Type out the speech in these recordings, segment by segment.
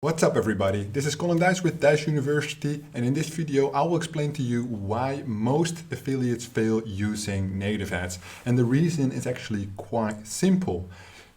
What's up everybody, this is Colin with Dijs University, and in this video I will explain to you why most affiliates fail using native ads. And the reason is actually quite simple.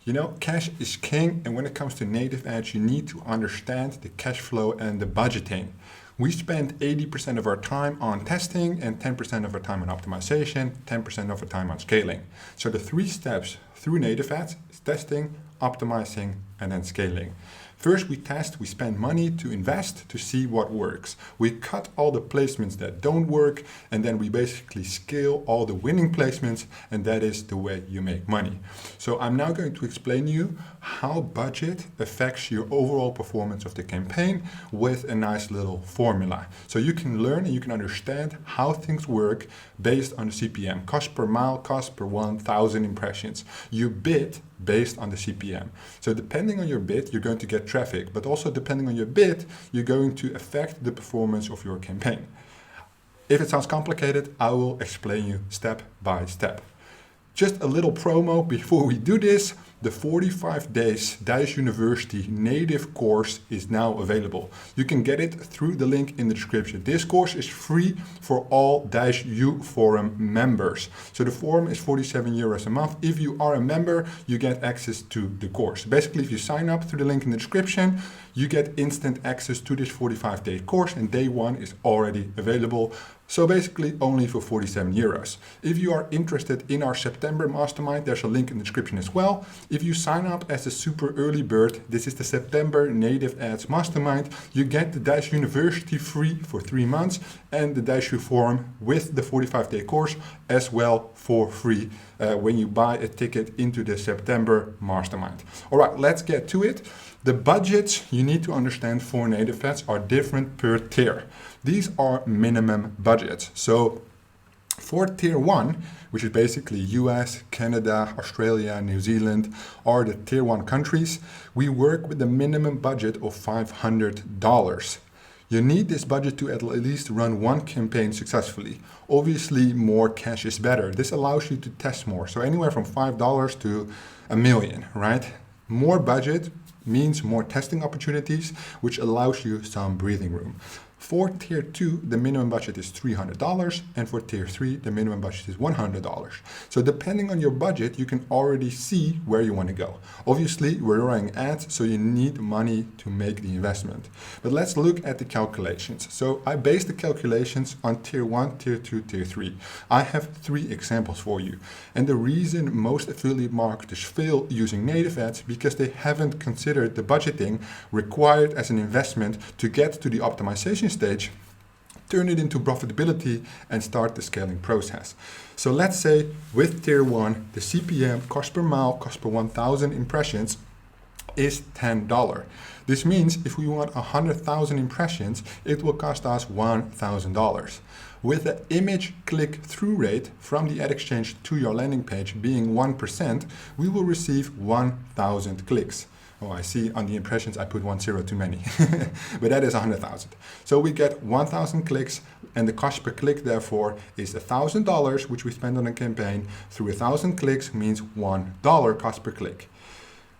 You know, cash is king, and when it comes to native ads you need to understand the cash flow and the budgeting. We spend 80% of our time on testing and 10% of our time on optimization, 10% of our time on scaling. So the 3 steps through native ads is testing, optimizing, and then scaling. First we test, we spend money to invest to see what works. We cut all the placements that don't work, and then we basically scale all the winning placements, and that is the way you make money. So I'm now going to explain to you how budget affects your overall performance of the campaign with a nice little formula. So you can learn and you can understand how things work based on the CPM, cost per mile, cost per 1,000 impressions. You bid based on the CPM. So depending on your bid, you're going to get traffic, but also depending on your bid, you're going to affect the performance of your campaign. If it sounds complicated, I will explain you step by step. Just a little promo before we do this. The 45 days Dijs University native course is now available. You can get it through the link in the description. This course is free for all Dijs U Forum members. So the forum is 47 euros a month. If you are a member, you get access to the course. Basically, if you sign up through the link in the description, you get instant access to this 45-day course, and day 1 is already available. So basically only for 47 euros. If you are interested in our September mastermind, there's a link in the description as well. If you sign up as a super early bird, this is the September native ads mastermind, you get the Dijs University free for 3 months and the Dijs U Forum with the 45-day course as well for free when you buy a ticket into the September mastermind. All right, let's get to it. The budgets you need to understand for native ads are different per tier. These are minimum budgets. So for tier 1, which is basically US, Canada, Australia, New Zealand, are the tier 1 countries, we work with a minimum budget of $500. You need this budget to at least run 1 campaign successfully. Obviously, more cash is better. This allows you to test more. So anywhere from $5 to $1 million, right? More budget means more testing opportunities, which allows you some breathing room. For tier 2, the minimum budget is $300, and for tier 3, the minimum budget is $100. So depending on your budget, you can already see where you want to go. Obviously, we're running ads, so you need money to make the investment. But let's look at the calculations. So I based the calculations on tier 1, tier 2, tier 3. I have 3 examples for you. And the reason most affiliate marketers fail using native ads because they haven't considered the budgeting required as an investment to get to the optimization stage, turn it into profitability, and start the scaling process. So let's say with tier 1, the CPM, cost per mile, cost per 1,000 impressions, is $10. This means if we want 100,000 impressions, it will cost us $1,000. With the image click-through rate from the ad exchange to your landing page being 1%, we will receive 1,000 clicks. Oh, I see on the impressions I put 1 0 too many, but that is 100,000. So we get 1,000 clicks, and the cost per click therefore is $1,000, which we spend on a campaign, through 1,000 clicks means $1 cost per click.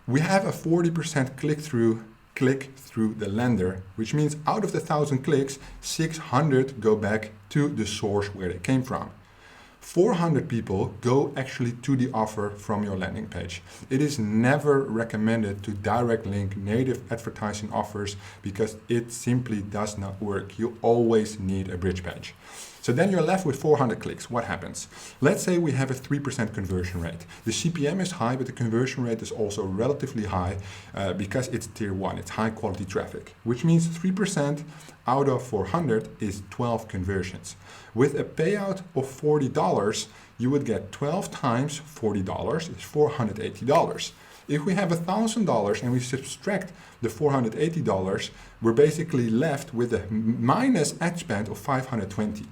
We have a 40% click through the lender, which means out of the 1,000 clicks, 600 go back to the source where they came from. 400 people go actually to the offer from your landing page. It is never recommended to direct link native advertising offers because it simply does not work. You always need a bridge page. So then you're left with 400 clicks. What happens? Let's say we have a 3% conversion rate. The CPM is high, but the conversion rate is also relatively high because it's tier 1, it's high quality traffic, which means 3% out of 400 is 12 conversions. With a payout of $40, you would get 12 times $40 is $480. If we have $1,000 and we subtract the $480, we're basically left with a minus ad spend of $520.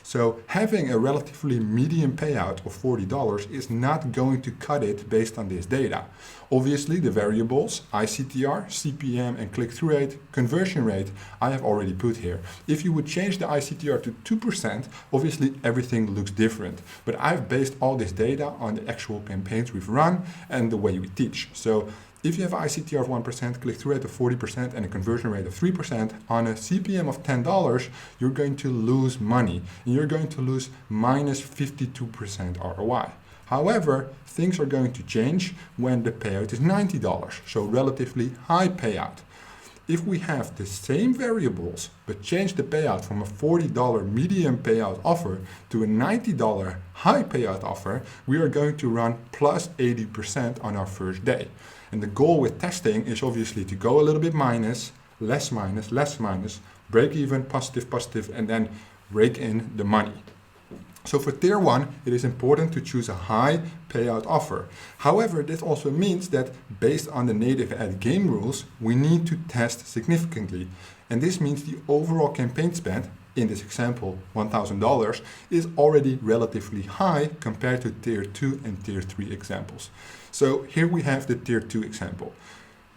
So having a relatively medium payout of $40 is not going to cut it based on this data. Obviously the variables, ICTR, CPM and click-through rate, conversion rate, I have already put here. If you would change the ICTR to 2%, obviously everything looks different. But I've based all this data on the actual campaigns we've run and the way we teach. So If you have an ICTR of 1%, click-through rate of 40%, and a conversion rate of 3%, on a CPM of $10, you're going to lose money. And you're going to lose minus 52% ROI. However, things are going to change when the payout is $90, so relatively high payout. If we have the same variables, but change the payout from a $40 medium payout offer to a $90 high payout offer, we are going to run plus 80% on our first day. And the goal with testing is obviously to go a little bit minus, less minus, less minus, break even, positive, positive, and then rake in the money. So for tier 1, it is important to choose a high payout offer. However, this also means that based on the native ad game rules, we need to test significantly. And this means the overall campaign spend, in this example, $1,000, is already relatively high compared to tier 2 and tier 3 examples. So here we have the tier 2 example.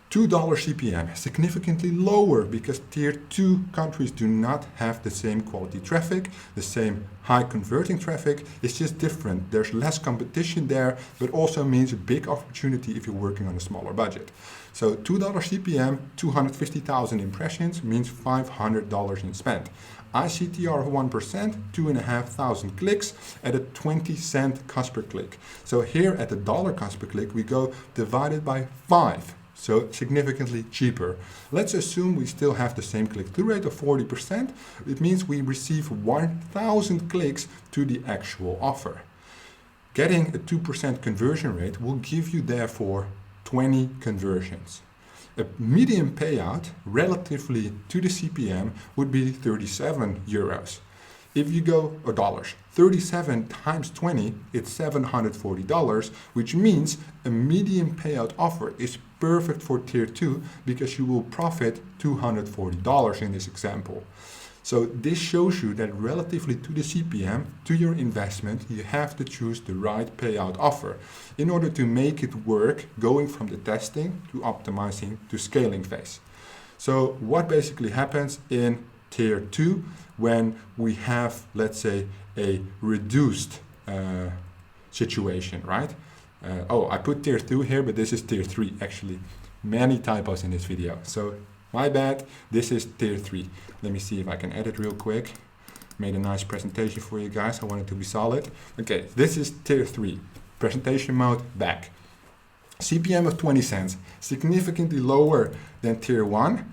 $2 CPM, significantly lower because tier 2 countries do not have the same quality traffic, the same high converting traffic. It's just different. There's less competition there, but also means a big opportunity if you're working on a smaller budget. So $2 CPM, 250,000 impressions means $500 in spend. ICTR of 1%, 2,500 clicks at a 20-cent cost per click. So here at the dollar cost per click, we go divided by 5. So significantly cheaper. Let's assume we still have the same click-through rate of 40%. It means we receive 1,000 clicks to the actual offer. Getting a 2% conversion rate will give you therefore 20 conversions. A median payout relatively to the CPM would be 37 euros. If you go dollars, 37 times 20, it's $740, which means a median payout offer is perfect for tier 2 because you will profit $240 in this example. So this shows you that relatively to the CPM, to your investment, you have to choose the right payout offer in order to make it work going from the testing to optimizing to scaling phase. So what basically happens in tier 2 when we have, let's say, a reduced situation, right? I put tier 2 here, but this is tier 3 actually. Many typos in this video. So my bad, this is tier 3. Let me see if I can edit real quick. Made a nice presentation for you guys. I want it to be solid. Okay, this is tier 3. Presentation mode, back. CPM of 20 cents, significantly lower than tier 1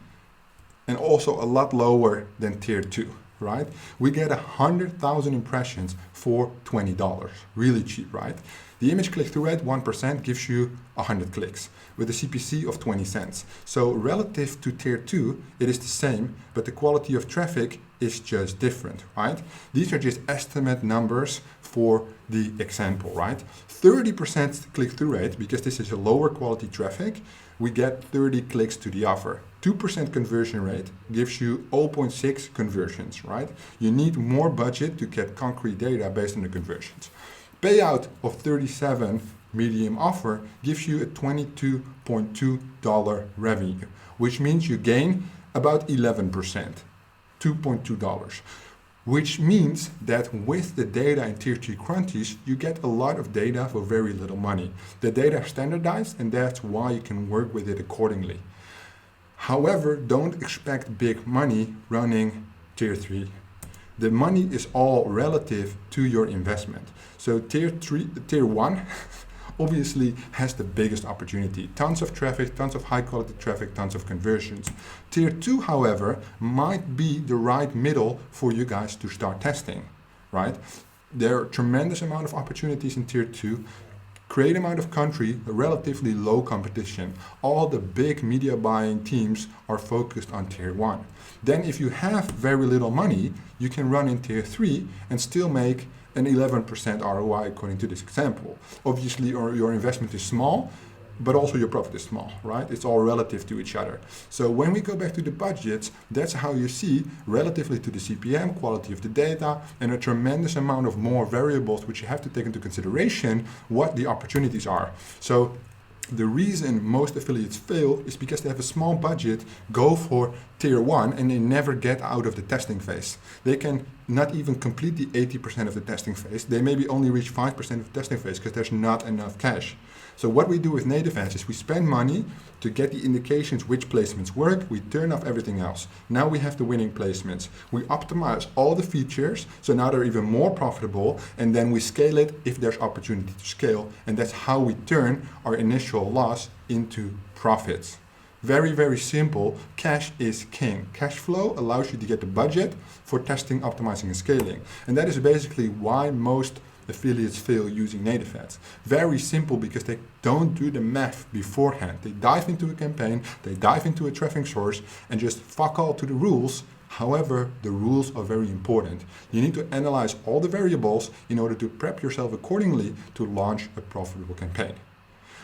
and also a lot lower than tier 2. Right? We get 100,000 impressions for $20. Really cheap, right? The image click-through rate, 1%, gives you 100 clicks with a CPC of 20 cents. So relative to tier 2, it is the same, but the quality of traffic is just different, right? These are just estimate numbers for the example, right? 30% click-through rate, because this is a lower quality traffic, we get 30 clicks to the offer. 2% conversion rate gives you 0.6 conversions, right? You need more budget to get concrete data based on the conversions. Payout of 37 medium offer gives you a $22.2 revenue, which means you gain about 11%, $2.2. Which means that with the data in tier 3 countries, you get a lot of data for very little money. The data is standardized, and that's why you can work with it accordingly. However, don't expect big money running tier 3. The money is all relative to your investment. So tier 1 obviously has the biggest opportunity. Tons of traffic, tons of high quality traffic, tons of conversions. Tier 2, however, might be the right middle for you guys to start testing, right? There are a tremendous amount of opportunities in tier 2. Great amount of country, relatively low competition. All the big media buying teams are focused on tier 1. Then if you have very little money, you can run in tier 3 and still make an 11% ROI according to this example. Obviously your investment is small, but also your profit is small, right? It's all relative to each other. So when we go back to the budgets, that's how you see relatively to the CPM, quality of the data, and a tremendous amount of more variables which you have to take into consideration what the opportunities are. So the reason most affiliates fail is because they have a small budget, go for tier 1, and they never get out of the testing phase. They can not even complete the 80% of the testing phase. They maybe only reach 5% of the testing phase because there's not enough cash. So what we do with native ads is we spend money to get the indications which placements work. We turn off everything else. Now we have the winning placements. We optimize all the features, so now they're even more profitable, and then we scale it if there's opportunity to scale, and that's how we turn our initial loss into profits. Very, very simple. Cash is king. Cash flow allows you to get the budget for testing, optimizing, and scaling. And that is basically why most affiliates fail using native ads. Very simple, because they don't do the math beforehand. They dive into a campaign, they dive into a traffic source, and just fuck all to the rules. However, the rules are very important. You need to analyze all the variables in order to prep yourself accordingly to launch a profitable campaign.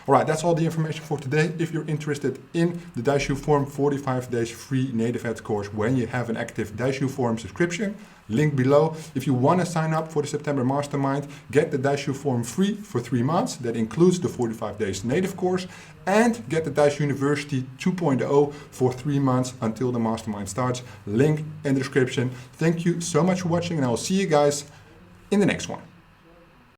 All right, that's all the information for today. If you're interested in the Dijs Forum 45 days free native ads course when you have an active Dijs Forum subscription, link below. If you want to sign up for the September Mastermind, get the Dijs Forum free for 3 months. That includes the 45 days native course, and get the Dijs University 2.0 for 3 months until the Mastermind starts. Link in the description. Thank you so much for watching, and I will see you guys in the next one.